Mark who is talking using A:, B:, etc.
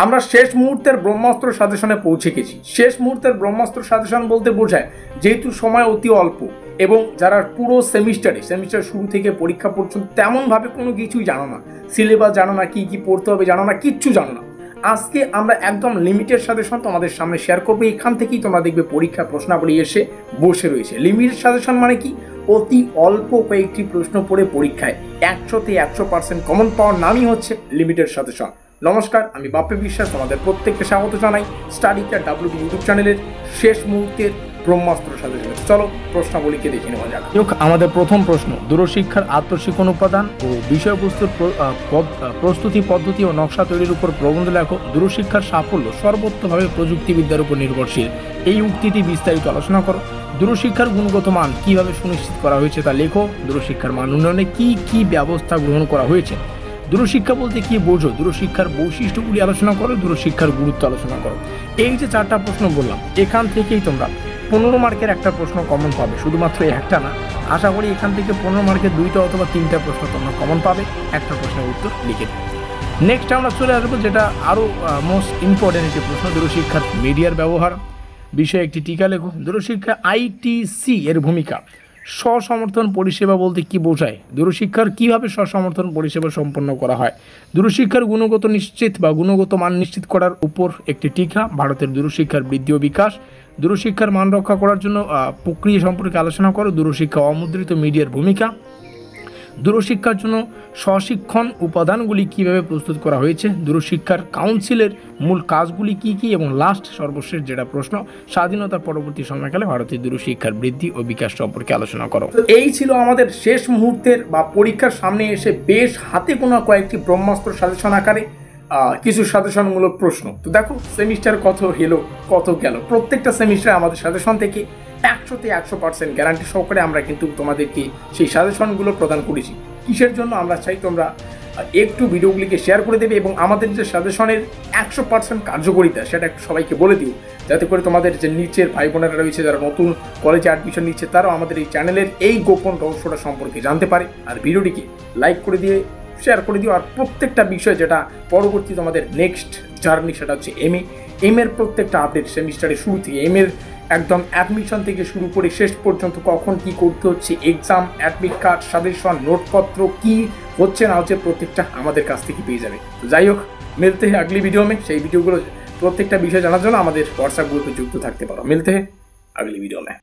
A: আমরা শেষ মুহূর্তের ব্রহ্মাস্ত্র সাজেশনে পৌঁছে গেছি। শেষ মুহূর্তের ব্রহ্মাস্ত্র সাজেশন বলতে বোঝায় যেহেতু সময় অতি অল্প এবং যারা পুরো সেমিস্টার শুরু থেকে পরীক্ষা পর্যন্ত তেমনভাবে কোনো কিছুই জানো না, সিলেবাস জানো না, কি কি পড়তে হবে জানো না, কিচ্ছু জানো না, আজকে আমরা একদম লিমিটেড সাজেশন তোমাদের সামনে শেয়ার করবো। এখান থেকেই তোমরা দেখবে পরীক্ষা প্রশ্নাবলী এসে বসে রয়েছে। লিমিটেড সাজেশন মানে কি? অতি অল্প কয়েকটি প্রশ্ন পড়ে পরীক্ষায় 100তে 100% কমন পাওয়ার নামই হচ্ছে লিমিটেড সাজেশন। নমস্কার, আমি বাপ্পি বিশ্বাস, তোমাদের প্রত্যেককে স্বাগত জানাই স্টাডি কেয়ার WB ইউটিউব চ্যানেলের শেষ মুহূর্তের ব্রহ্মাস্ত্র সাজেশন। চলো প্রশ্নাবলীকে দেখে নেওয়া যাক। আমাদের প্রথম প্রশ্ন, দূরশিক্ষার আত্মশিক্ষণ উপাদান ও বিষয়বস্তুর প্রস্তুতি পদ্ধতি ও নকশা তৈরির উপর প্রবন্ধ লেখো। দূরশিক্ষার সাফল্য সর্বোত্তভাবে প্রযুক্তিবিদ্যার উপর নির্ভরশীল, এই উক্তিটি বিস্তারিত আলোচনা করো। দূরশিক্ষার গুণগত মান কিভাবে সুনিশ্চিত করা হয়েছে তা লেখো। দূরশিক্ষার মান উন্নয়নে কি কি ব্যবস্থা গ্রহণ করা হয়েছে। দূরশিক্ষা বলতে কি বোঝো, দূরশিক্ষার বৈশিষ্ট্যগুলি আলোচনা করো, দূরশিক্ষার গুরুত্ব আলোচনা করো। এই যে 4টা প্রশ্ন বললাম, এখান থেকেই তোমরা 15 মার্কের একটা প্রশ্ন কমন পাবে, শুধুমাত্র একটা না। আশা করি এখান থেকে 15 মার্কের 2টা অথবা 3টা প্রশ্ন তোমরা কমন পাবে, একটা প্রশ্নের উত্তর লিখে দিবে। নেক্সট আমরা চলে আসবো যেটা আরও মোস্ট ইম্পর্টেন্ট একটি প্রশ্ন, দূরশিক্ষার মিডিয়ার ব্যবহার বিষয়ে একটি টিকা লেখো। দূরশিক্ষা ITC এর ভূমিকা। স্বসমর্থন পরিষেবা বলতে কি বোঝায়? দূরশিক্ষার কিভাবে স্বসমর্থন পরিষেবা সম্পন্ন করা হয়? দূরশিক্ষার গুণগত নিশ্চিত বা গুণগত মান নিশ্চিত করার উপর একটি টিকা, ভারতের দূরশিক্ষার বৃদ্ধি ও বিকাশ। দূরশিক্ষার মান রক্ষা করার জন্য প্রক্রিয়া সম্পর্কে আলোচনা করো। দূরশিক্ষা অমুদ্রিত মিডিয়ার ভূমিকা। দূরশিক্ষার জন্য স্বশিক্ষণ উপাদানগুলি কিভাবে প্রস্তুত করা হয়েছে। দূরশিক্ষার কাউন্সিলের মূল কাজগুলি কি কি, এবং লাস্ট সর্বশেষ যেটা প্রশ্ন, স্বাধীনতার পরবর্তী সময়কালে ভারতের দূরশিক্ষার বৃদ্ধি ও বিকাশ সম্পর্কে আলোচনা করো। এই ছিল আমাদের শেষ মুহূর্তের বা পরীক্ষার সামনে এসে বেশ হাতে গোনা কয়েকটি ব্রহ্মাস্ত্র সাজেশন আকারে কিছু সাজেশনমূলক প্রশ্ন। তো দেখো সেমিস্টার কত এলো কত গেল, প্রত্যেকটা সেমিস্টারে আমাদের সাজেশন থেকে 100তে 100% গ্যারান্টি সহকারে আমরা কিন্তু তোমাদেরকে সেই সাজেশনগুলো প্রদান করেছি। কিসের জন্য? আমরা চাই তোমরা একটু ভিডিওগুলিকে শেয়ার করে দেবে এবং আমাদের যে সাজেশনের 100% কার্যকারিতা সেটা একটু সবাইকে বলে দিও, যাতে করে তোমাদের যে নিচের ভাই বোনেরা রয়েছে যারা নতুন কলেজে অ্যাডমিশন নিচ্ছে তারাও আমাদের এই চ্যানেলের এই গোপন রহস্যটা সম্পর্কে জানতে পারে। আর ভিডিওটিকে লাইক করে দিয়ে শেয়ার করে দিও। আর প্রত্যেকটা বিষয় যেটা পরবর্তী তোমাদের নেক্সট জার্নি, সেটা হচ্ছে এম এর প্রত্যেকটা আপডেট সেমিস্টারের শুরু থেকে এর একদম অ্যাডমিশন থেকে শুরু করে শেষ পর্যন্ত কখন কি করতে হচ্ছে, এক্সাম, অ্যাডমিট কার্ড, সাজেশন, নোটপত্র কি হচ্ছে না হচ্ছে, প্রত্যেকটা আমাদের কাছ থেকে পেয়ে যাবে। তো যাই হোক, মিলতে হয় আগলি ভিডিও মে। সেই ভিডিওগুলো প্রত্যেকটা বিষয় জানার জন্য আমাদের হোয়াটসঅ্যাপ গ্রুপে যুক্ত থাকতে পারো। মিলতে হয় আগলি ভিডিও মে।